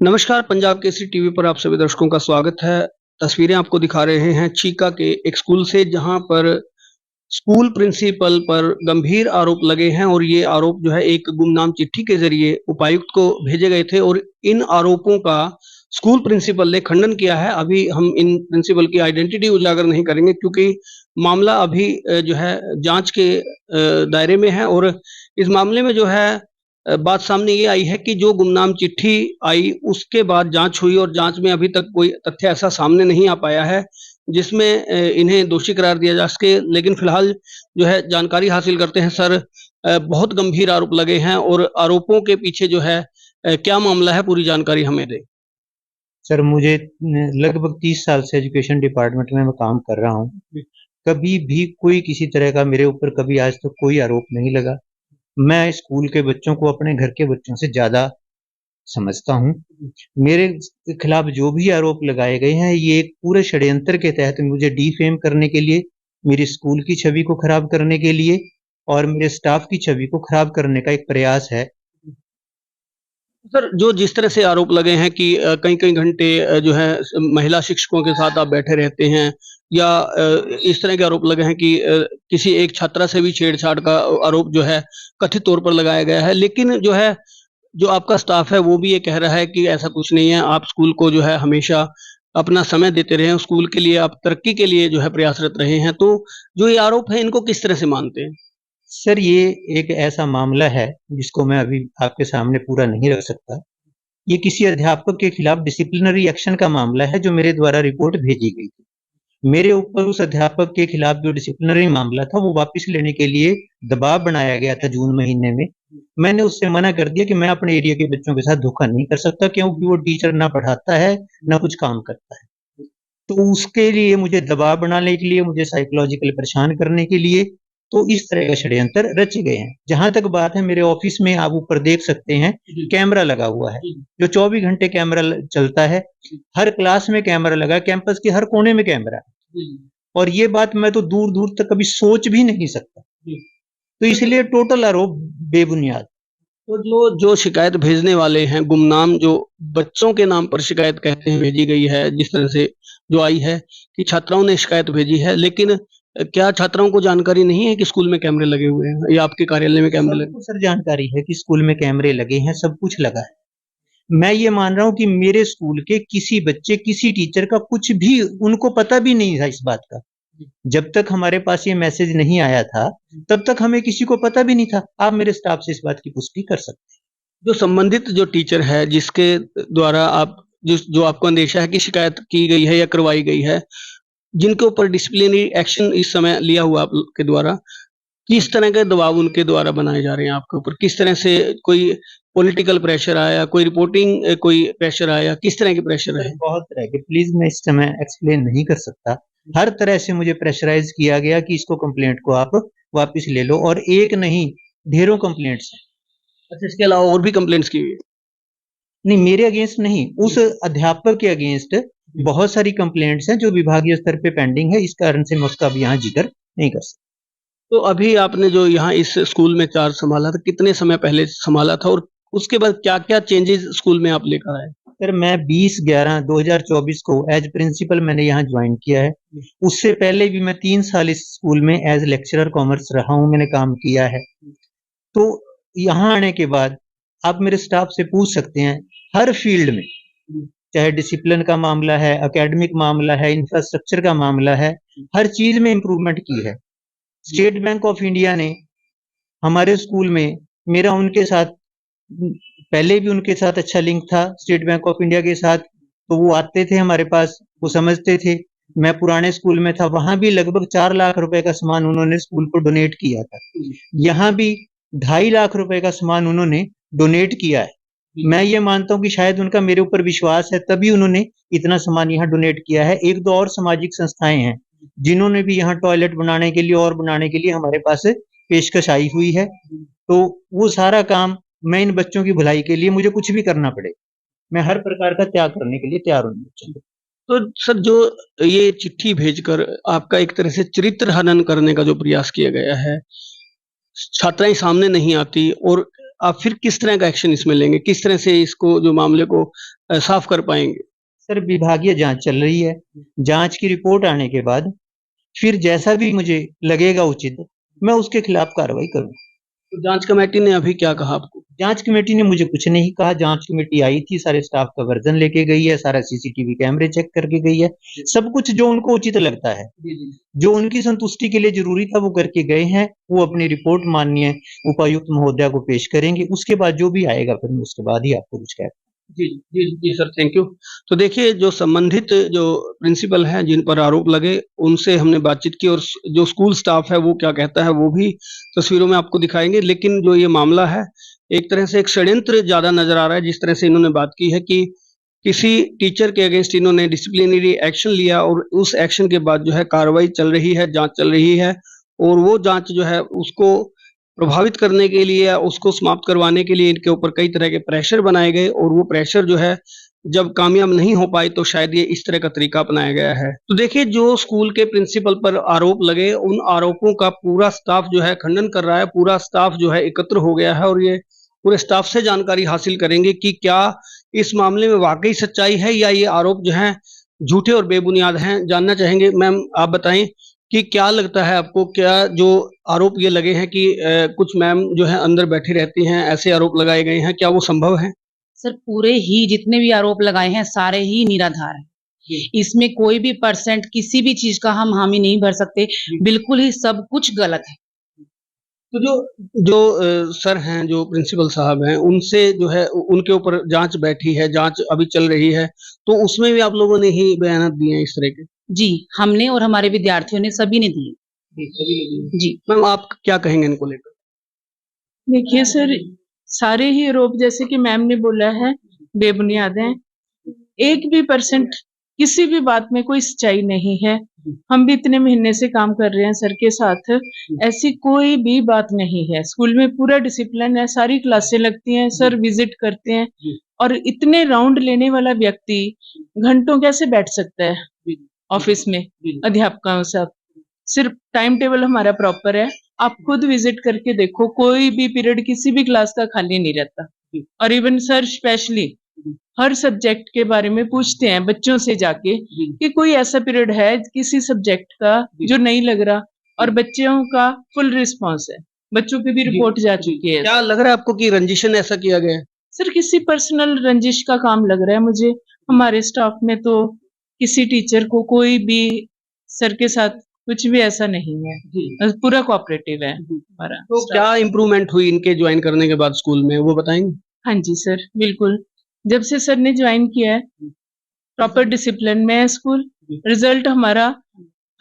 नमस्कार, पंजाब केसरी टीवी पर आप सभी दर्शकों का स्वागत है। तस्वीरें आपको दिखा रहे हैं चीका के एक स्कूल से, जहां पर स्कूल प्रिंसिपल पर गंभीर आरोप लगे हैं और ये आरोप जो है एक गुमनाम चिट्ठी के ज़रिए उपायुक्त को भेजे गए थे और इन आरोपों का स्कूल प्रिंसिपल ने खंडन किया है। अभी हम इन प्रिंसिपल की आइडेंटिटी उजागर नहीं करेंगे क्योंकि मामला अभी जो है जाँच के दायरे में है और इस मामले में जो है बात सामने ये आई है कि जो गुमनाम चिट्ठी आई उसके बाद जाँच हुई और जाँच में अभी तक कोई तथ्य ऐसा सामने नहीं आ पाया है जिसमें इन्हें दोषी करार दिया जा सके। लेकिन फिलहाल जो है जानकारी हासिल करते हैं सर। बहुत गंभीर आरोप लगे हैं और आरोपों के पीछे जो है क्या मामला है, पूरी जानकारी हमें दें। सर मुझे लगभग 30 साल से एजुकेशन डिपार्टमेंट में मैं काम कर रहा हूँ। कभी भी कोई किसी तरह का मेरे ऊपर कभी आज तक कोई आरोप नहीं लगा। मैं स्कूल के बच्चों को अपने घर के बच्चों से ज़्यादा समझता हूँ। मेरे खिलाफ जो भी आरोप लगाए गए हैं ये एक पूरे षड्यंत्र के तहत मुझे डिफेम करने के लिए, मेरी स्कूल की छवि को खराब करने के लिए और मेरे स्टाफ की छवि को खराब करने का एक प्रयास है। सर, जो जिस तरह से आरोप लगे हैं कि कई-कई घंटे जो है महिला शिक्षकों के साथ आप बैठे रहते हैं या इस तरह के आरोप लगे हैं कि किसी एक छात्रा से भी छेड़छाड़ का आरोप जो है कथित तौर पर लगाया गया है। लेकिन जो है, जो आपका स्टाफ है वो भी ये कह रहा है कि ऐसा कुछ नहीं है, आप स्कूल को जो है हमेशा अपना समय देते रहे हैं, स्कूल के लिए आप तरक्की के लिए जो है प्रयासरत रहे हैं। तो जो ये आरोप है इनको किस तरह से मानते हैं? सर ये एक ऐसा मामला है जिसको मैं अभी आपके सामने पूरा नहीं रख सकता। ये किसी अध्यापक के खिलाफ डिसिप्लिनरी एक्शन का मामला है जो मेरे द्वारा रिपोर्ट भेजी गई थी। मेरे ऊपर उस अध्यापक के खिलाफ जो डिसिप्लिनरी मामला था वो वापस लेने के लिए दबाव बनाया गया था जून महीने में। मैंने उससे मना कर दिया कि मैं अपने एरिया के बच्चों के साथ धोखा नहीं कर सकता क्योंकि वो टीचर ना पढ़ाता है ना कुछ काम करता है। तो उसके लिए मुझे दबाव बनाने के लिए, मुझे साइकोलॉजिकल परेशान करने के लिए तो इस तरह का षड्यंत्र रचे गए हैं। जहां तक बात है, मेरे ऑफिस में आप ऊपर देख सकते हैं कैमरा लगा हुआ है जो 24 घंटे कैमरा चलता है। हर क्लास में कैमरा लगा, कैंपस के हर कोने में कैमरा है और ये बात मैं तो दूर दूर तक कभी सोच भी नहीं सकता। तो इसलिए टोटल आरोप बेबुनियाद। तो जो जो शिकायत भेजने वाले हैं, गुमनाम जो बच्चों के नाम पर शिकायत कहते हैं भेजी गई है, जिस तरह से जो आई है कि छात्राओं ने शिकायत भेजी है, लेकिन क्या छात्राओं को जानकारी नहीं है कि स्कूल में कैमरे लगे हुए हैं या आपके कार्यालय में कैमरे लगे? सबको सर जानकारी है कि स्कूल में कैमरे लगे हैं, सब कुछ लगा है। मैं ये मान रहा हूँ कि मेरे स्कूल के किसी बच्चे, किसी टीचर का कुछ भी उनको पता भी नहीं था इस बात का। जब तक हमारे पास ये मैसेज नहीं आया था, तब तक हमें किसी को पता भी नहीं था। आप मेरे स्टाफ से इस बात की पुष्टि कर सकते हैं। जो संबंधित जो टीचर है जिसके द्वारा आप जो आपको अंदेशा है कि शिकायत की गई है या करवाई गई है, जिनके ऊपर डिसिप्लिनरी एक्शन इस समय लिया हुआ आप लोग के द्वारा, किस तरह के दबाव उनके द्वारा बनाए जा रहे हैं आपके ऊपर? किस तरह से कोई पॉलिटिकल प्रेशर आया, कोई रिपोर्टिंग कोई प्रेशर आया, किस तरह के प्रेशर सर रहे? बहुत तरह के, प्लीज मैं इस समय एक्सप्लेन नहीं कर सकता। हर तरह से मुझे प्रेशराइज किया गया कि इसको कंप्लेंट को आप वापस ले लो और एक नहीं ढेरों कंप्लेंट्स हैं। अच्छा, इसके अलावा और भी कंप्लेंट्स की हुई है? नहीं, मेरे अगेंस्ट नहीं, उस अध्यापक के अगेंस्ट बहुत सारी कंप्लेंट्स हैं जो विभागीय स्तर पे पेंडिंग है। इस कारण से मैं उसका अब यहाँ जिक्र नहीं कर सकता। तो अभी आपने जो यहाँ इस स्कूल में चार्ज संभाला था, कितने समय पहले संभाला था और उसके बाद क्या-क्या चेंजेस स्कूल में आप लेकर आए? सर मैं 20/11/2024 को एज प्रिंसिपल मैंने यहाँ ज्वाइन किया है। उससे पहले भी मैं 3 साल इस स्कूल में एज लेक्चरर कॉमर्स रहा हूँ, मैंने काम किया है। तो यहाँ आने के बाद आप मेरे स्टाफ से पूछ सकते हैं, हर फील्ड में, चाहे डिसिप्लिन का मामला है, एकेडमिक मामला है, इंफ्रास्ट्रक्चर का मामला है, हर चीज में इम्प्रूवमेंट की है। स्टेट बैंक ऑफ इंडिया ने हमारे स्कूल में, मेरा उनके साथ पहले भी उनके साथ अच्छा लिंक था स्टेट बैंक ऑफ इंडिया के साथ, तो वो आते थे हमारे पास, वो समझते थे। मैं पुराने स्कूल में था, वहां भी लगभग 4 लाख रुपए का सामान उन्होंने स्कूल को डोनेट किया था। यहाँ भी 2.5 लाख रुपए का सामान उन्होंने डोनेट किया है। मैं ये मानता हूँ कि शायद उनका मेरे ऊपर विश्वास है, तभी उन्होंने इतना सामान यहाँ डोनेट किया है। 1-2 और सामाजिक संस्थाएं हैं जिन्होंने भी यहाँ टॉयलेट बनाने के लिए और बनाने के लिए हमारे पास पेशकश आई हुई है। तो वो सारा काम, मैं इन बच्चों की भलाई के लिए मुझे कुछ भी करना पड़े, मैं हर प्रकार का त्याग करने के लिए तैयार हूँ बच्चों को। तो सर, जो ये चिट्ठी भेजकर आपका एक तरह से चरित्र हनन करने का जो प्रयास किया गया है, छात्राएं सामने नहीं आती और आप फिर किस तरह का एक्शन इसमें लेंगे? किस तरह से इसको जो मामले को साफ कर पाएंगे? सर विभागीय जांच चल रही है। जांच की रिपोर्ट आने के बाद फिर जैसा भी मुझे लगेगा उचित, मैं उसके खिलाफ कार्रवाई करूंगा। तो जांच कमेटी ने अभी क्या कहा आपको? जांच कमेटी ने मुझे कुछ नहीं कहा। जांच कमेटी आई थी, सारे स्टाफ का वर्जन लेके गई है, सारा सीसीटीवी कैमरे चेक करके गई है, सब कुछ जो उनको उचित लगता है, जो उनकी संतुष्टि के लिए जरूरी था वो करके गए हैं। वो अपनी रिपोर्ट माननीय उपायुक्त महोदया को पेश करेंगे, उसके बाद जो भी आएगा फिर मैं उसके बाद ही आपको कुछ कहता। जी, जी, जी सर, थैंक यू। तो देखिए, जो संबंधित जो प्रिंसिपल हैं, जिन पर आरोप लगे, उनसे हमने बातचीत की और जो स्कूल स्टाफ है, वो क्या कहता है, वो भी तस्वीरों में आपको दिखाएँगे। लेकिन जो ये मामला है, एक तरह से एक षड्यंत्र ज़्यादा नज़र आ रहा है, जिस तरह से इन्होंने बात की है कि किसी टीचर के अगेंस्ट इन्होंने डिसिप्लिनरी एक्शन लिया और उस एक्शन के बाद जो है कार्रवाई चल रही है, जाँच चल रही है और वो जाँच जो है उसको प्रभावित करने के लिए या उसको समाप्त करवाने के लिए इनके ऊपर कई तरह के प्रेशर बनाए गए और वो प्रेशर जो है जब कामयाब नहीं हो पाए तो शायद ये इस तरह का तरीका अपनाया गया है। तो देखिए, जो स्कूल के प्रिंसिपल पर आरोप लगे उन आरोपों का पूरा स्टाफ जो है खंडन कर रहा है, पूरा स्टाफ जो है एकत्र हो गया है और ये पूरे स्टाफ से जानकारी हासिल करेंगे कि क्या इस मामले में वाक़ई सच्चाई है या ये आरोप जो हैं झूठे और बेबुनियाद हैं। जानना चाहेंगे मैम, आप बताएँ कि क्या लगता है आपको, क्या जो आरोप ये लगे हैं कि कुछ मैम जो है अंदर बैठी रहती हैं, ऐसे आरोप लगाए गए हैं, क्या वो संभव है? सर पूरे ही जितने भी आरोप लगाए हैं सारे ही निराधार हैं। इसमें कोई भी परसेंट किसी भी चीज का हम हामी नहीं भर सकते। बिल्कुल ही सब कुछ गलत है। तो जो सर हैं, जो प्रिंसिपल साहब हैं, उनसे जो है उनके ऊपर जांच बैठी है, जांच अभी चल रही है, तो उसमें भी आप लोगों ने ही बयानात दिए हैं इस तरह के? जी, हमने और हमारे विद्यार्थियों ने सभी ने दिए। सभी ने दिए। जी मैम, आप क्या कहेंगे इनको लेकर? देखिए सर, सारे ही आरोप जैसे कि मैम ने बोला है बेबुनियाद हैं। एक भी परसेंट किसी भी बात में कोई सच्चाई नहीं है। हम भी इतने महीने से काम कर रहे हैं सर के साथ, ऐसी कोई भी बात नहीं है। स्कूल में पूरा डिसिप्लिन है, सारी क्लासें लगती हैं, सर विजिट करते हैं और इतने राउंड लेने वाला व्यक्ति घंटों कैसे बैठ सकता है ऑफिस में अध्यापकों के साथ। सिर्फ टाइम टेबल हमारा प्रॉपर है। आप खुद विजिट करके देखो, कोई भी पीरियड किसी भी क्लास का खाली नहीं रहता। और इवन सर स्पेशली हर सब्जेक्ट के बारे में पूछते हैं बच्चों से जाके कि कोई ऐसा पीरियड है किसी सब्जेक्ट का जो नहीं लग रहा, और बच्चों का फुल रिस्पांस है। बच्चों की भी रिपोर्ट जा चुकी है। क्या लग रहा है आपको कि रंजिशन ऐसा किया गया है? सर किसी पर्सनल रंजिश का काम लग रहा है मुझे। हमारे स्टाफ में तो किसी टीचर को कोई भी सर के साथ कुछ भी ऐसा नहीं है, पूरा कोऑपरेटिव है हमारा। तो क्या इम्प्रूवमेंट हुई इनके ज्वाइन करने के बाद स्कूल में, वो बताएंगे? हाँ जी सर, बिल्कुल। जब से सर ने ज्वाइन किया है प्रॉपर डिसिप्लिन में है स्कूल। रिजल्ट हमारा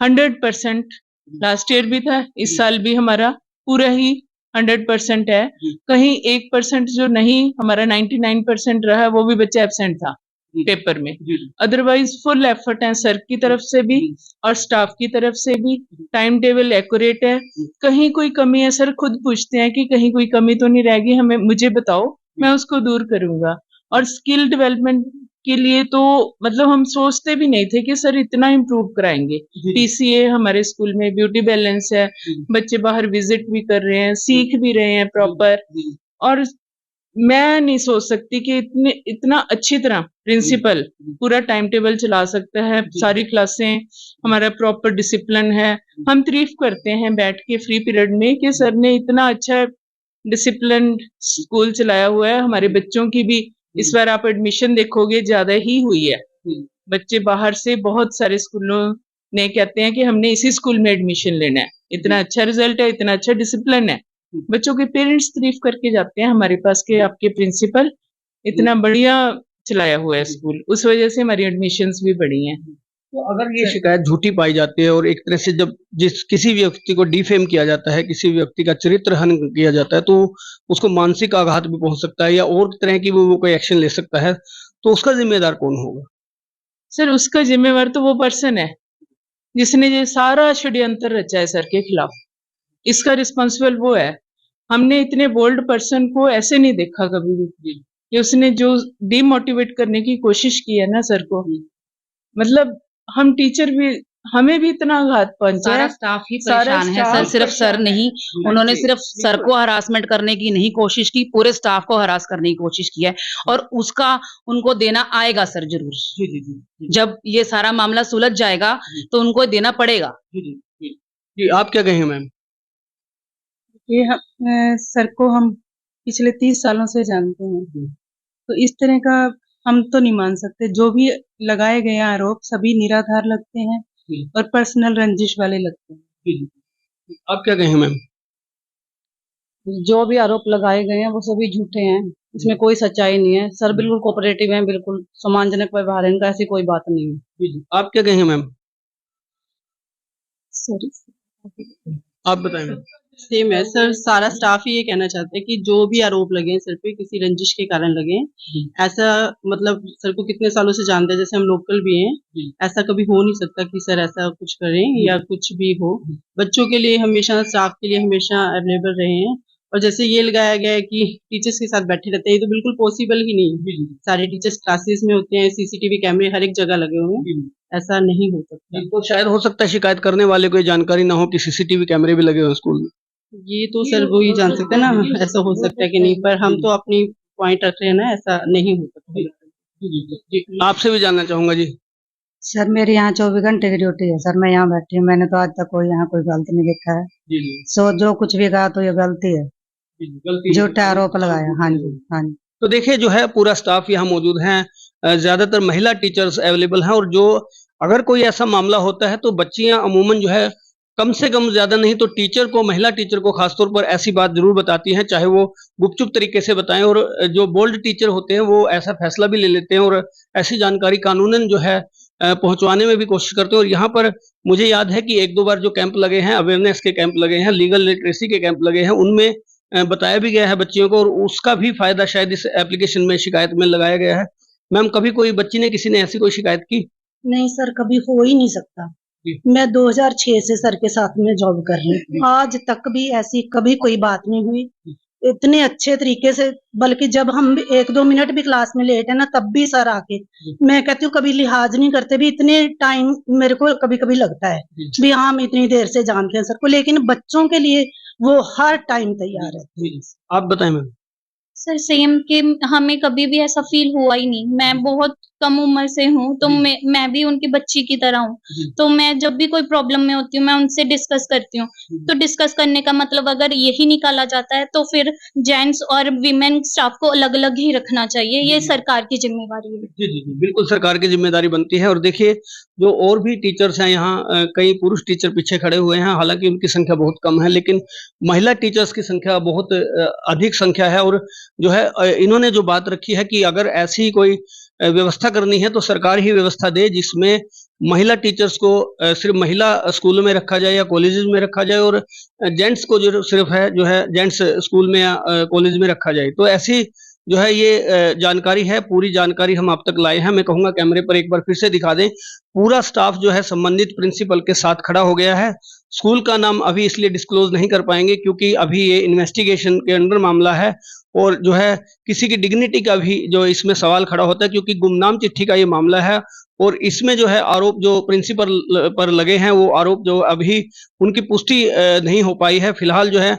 100%, लास्ट ईयर भी था, इस साल भी हमारा पूरा ही 100% है। कहीं 1% जो नहीं, हमारा 99% रहा, वो भी बच्चा एब्सेंट था पेपर में। अदरवाइज फुल एफर्ट है सर की तरफ से भी और स्टाफ की तरफ से भी। टाइम टेबल एक्यूरेट है। कहीं कोई कमी है सर खुद पूछते हैं कि कहीं कोई कमी तो नहीं रहेगी, हमें मुझे बताओ, मैं उसको दूर करूंगा। और स्किल डेवलपमेंट के लिए तो मतलब हम सोचते भी नहीं थे कि सर इतना इम्प्रूव कराएंगे। पीसीए हमारे स्कूल में, ब्यूटी बैलेंस है, बच्चे बाहर विजिट भी कर रहे हैं, सीख भी रहे हैं प्रॉपर। और मैं नहीं सोच सकती कि इतना अच्छी तरह प्रिंसिपल पूरा टाइम टेबल चला सकता है। सारी क्लासें हमारा प्रॉपर डिसिप्लिन है। हम तारीफ करते हैं बैठ के फ्री पीरियड में कि सर ने इतना अच्छा डिसिप्लिन स्कूल चलाया हुआ है। हमारे बच्चों की भी इस बार आप एडमिशन देखोगे ज्यादा ही हुई है। बच्चे बाहर से बहुत सारे स्कूलों ने कहते हैं कि हमने इसी स्कूल में एडमिशन लेना है, इतना अच्छा रिजल्ट है, इतना अच्छा डिसिप्लिन है। बच्चों के पेरेंट्स तारीफ करके जाते हैं हमारे पास के आपके प्रिंसिपल इतना बढ़िया चलाया हुआ है स्कूल, उस वजह से हमारी एडमिशंस भी बढ़ी हैं। तो अगर ये शिकायत झूठी पाई जाती है और एक तरह से जब किसी व्यक्ति को डिफेम किया जाता है, किसी व्यक्ति का चरित्र हनन किया जाता है, तो उसको मानसिक आघात भी पहुंच सकता है या और तरह की वो कोई एक्शन ले सकता है, तो उसका जिम्मेदार कौन होगा? सर उसका जिम्मेवार तो वो पर्सन है जिसने ये सारा षड्यंत्र रचा है सर के खिलाफ। इसका रिस्पॉन्सिबल वो है। हमने इतने बोल्ड पर्सन को ऐसे नहीं देखा कभी भी कि उसने जो डिमोटिवेट करने की कोशिश की है ना सर को। मतलब हम टीचर भी हमें भी इतना आघात पहुंचा सारा है। स्टाफ ही सारा परेशान है स्टाफ सर, सिर्फ सर परेशान नहीं, उन्होंने सिर्फ सर को हरासमेंट करने की नहीं कोशिश की, पूरे स्टाफ को हरास करने की कोशिश की है और उसका उनको देना आएगा सर जरूर। जी जी जी जब ये सारा मामला सुलझ जाएगा तो उनको देना पड़ेगा। जी, आप क्या कहेंगे मैम? ये सर को हम पिछले 30 सालों से जानते हैं, तो इस तरह का हम तो नहीं मान सकते। जो भी लगाए गए आरोप सभी निराधार लगते हैं और पर्सनल रंजिश वाले लगते हैं। आप क्या कहेंगे मैम? जो भी आरोप लगाए गए हैं वो सभी झूठे हैं, इसमें कोई सच्चाई नहीं है। सर बिल्कुल कोऑपरेटिव हैं, बिल्कुल सम्मानजनक व्यवहार है इनका, ऐसी कोई बात नहीं है। आप क्या कहेंगे मैम? सॉरी, आप बताएं मैम। सेम है सर, सारा स्टाफ ही ये कहना चाहते हैं कि जो भी आरोप लगे हैं सर पे किसी रंजिश के कारण लगे हैं। ऐसा मतलब सर को कितने सालों से जानते हैं, जैसे हम लोकल भी हैं, ऐसा कभी हो नहीं सकता कि सर ऐसा कुछ करें या कुछ भी हो। बच्चों के लिए हमेशा, स्टाफ के लिए हमेशा अवेलेबल रहे हैं। और जैसे ये लगाया गया है कि टीचर्स के साथ बैठे रहते हैं, ये तो बिल्कुल पॉसिबल ही नहीं है। सारे टीचर्स क्लासेस में होते हैं, सीसीटीवी कैमरे हर एक जगह लगे हुए हैं, ऐसा नहीं हो सकता। तो शायद हो सकता है शिकायत करने वाले को ये जानकारी ना हो कि सीसीटीवी कैमरे भी लगे हुए हैं स्कूल में। ये तो सर वो ही जान सकते हैं ना, ऐसा हो सकता है कि नहीं, पर हम तो अपनी पॉइंट रख रहे हैं ना, ऐसा नहीं हो सकता। आपसे भी जानना चाहूंगा जी। सर मेरी यहाँ 24 घंटे की ड्यूटी है सर, मैं यहाँ बैठी हूँ, मैंने तो आज तक कोई यहाँ कोई गलती नहीं देखा है। सो जो कुछ भी कहा तो ये गलती है, झूठा आरोप लगाया। हाँ जी, हाँ जी। तो देखिए जो है पूरा स्टाफ यहाँ मौजूद है, ज्यादातर महिला टीचर्स अवेलेबल हैं और जो अगर कोई ऐसा मामला होता है तो बच्चियां अमूमन जो है कम से कम ज्यादा नहीं तो टीचर को, महिला टीचर को खासतौर पर ऐसी बात जरूर बताती हैं, चाहे वो गुपचुप तरीके से बताएं। और जो बोल्ड टीचर होते हैं वो ऐसा फैसला भी ले लेते हैं और ऐसी जानकारी कानूनन जो है पहुंचवाने में भी कोशिश करते हैं। और यहाँ पर मुझे याद है कि 1-2 बार जो कैंप लगे हैं, अवेयरनेस के कैंप लगे हैं, लीगल लिटरेसी के कैंप लगे हैं, उनमें बताया भी गया है बच्चियों को और उसका भी फायदा शायद इस एप्लीकेशन में, शिकायत में लगाया गया है। मैम, कभी कोई बच्ची ने, किसी ने ऐसी कोई शिकायत की? नहीं सर, कभी हो ही नहीं सकता। मैं 2006 से सर के साथ में जॉब कर रही हूँ, आज तक भी ऐसी कभी कोई बात नहीं हुई। इतने अच्छे तरीके से, बल्कि जब हम 1-2 मिनट भी क्लास में लेट है ना, तब भी सर आके, मैं कहती हूँ कभी लिहाज नहीं करते भी। इतने टाइम मेरे को कभी कभी लगता है भी हाँ हम इतनी देर से जानते हैं सर को, लेकिन बच्चों के लिए वो हर टाइम तैयार है। आप बताएं मैम। सर सेम कि हमें कभी भी ऐसा फील हुआ ही नहीं। मैं बहुत कम उम्र से हूँ, तो मैं भी उनकी बच्ची की तरह हूँ। तो मैं जब भी कोई प्रॉब्लम में होती हूँ मैं उनसे डिस्कस करती हूँ। तो डिस्कस करने का मतलब अगर यही निकाला जाता है तो फिर जेंट्स और विमेन स्टाफ को अलग अलग ही रखना चाहिए। ये सरकार की जिम्मेदारी है। जी जी जी, बिल्कुल सरकार की जिम्मेदारी बनती है। और देखिए जो और भी टीचर्स हैं यहाँ, कई पुरुष टीचर पीछे खड़े हुए हैं, हालांकि उनकी संख्या बहुत कम है, लेकिन महिला टीचर्स की संख्या बहुत अधिक संख्या है। और जो है इन्होंने जो बात रखी है कि अगर ऐसी कोई व्यवस्था करनी है तो सरकार ही व्यवस्था दे जिसमें महिला टीचर्स को सिर्फ महिला स्कूल में रखा जाए या कॉलेजेस में रखा जाए और जेंट्स को जो सिर्फ है जो है जेंट्स स्कूल में या कॉलेज में रखा जाए। तो ऐसी जो है ये जानकारी है, पूरी जानकारी हम आप तक लाए हैं। मैं कहूँगा कैमरे पर एक बार फिर से दिखा दें। पूरा स्टाफ जो है संबंधित प्रिंसिपल के साथ खड़ा हो गया है। स्कूल का नाम अभी इसलिए डिस्क्लोज नहीं कर पाएंगे क्योंकि अभी ये इन्वेस्टिगेशन के अंडर मामला है और जो है किसी की डिग्निटी का भी जो इसमें सवाल खड़ा होता है क्योंकि गुमनाम चिट्ठी का ये मामला है। और इसमें जो है आरोप जो प्रिंसिपल पर लगे हैं वो आरोप जो अभी उनकी पुष्टि नहीं हो पाई है। फिलहाल जो है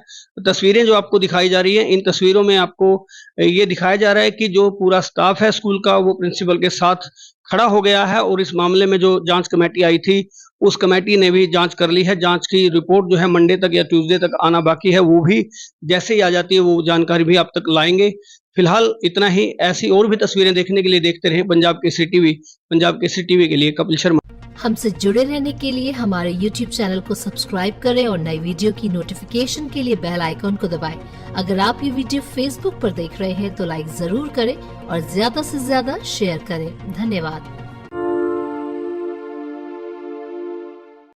तस्वीरें जो आपको दिखाई जा रही हैं, इन तस्वीरों में आपको ये दिखाया जा रहा है कि जो पूरा स्टाफ है स्कूल का वो प्रिंसिपल के साथ खड़ा हो गया है। और इस मामले में जो जांच कमेटी आई थी उस कमेटी ने भी जांच कर ली है। जांच की रिपोर्ट जो है मंडे तक या ट्यूसडे तक आना बाकी है, वो भी जैसे ही आ जाती है वो जानकारी भी आप तक लाएंगे। फिलहाल इतना ही। ऐसी और भी तस्वीरें देखने के लिए देखते रहें पंजाब केसरी टीवी। पंजाब केसरी टीवी के लिए कपिल शर्मा। हमसे जुड़े रहने के लिए हमारे YouTube चैनल को सब्सक्राइब करें और नई वीडियो की नोटिफिकेशन के लिए बेल आइकॉन को दबाएं। अगर आप ये वीडियो Facebook पर देख रहे हैं तो लाइक जरूर करें और ज्यादा से ज्यादा शेयर करें। धन्यवाद।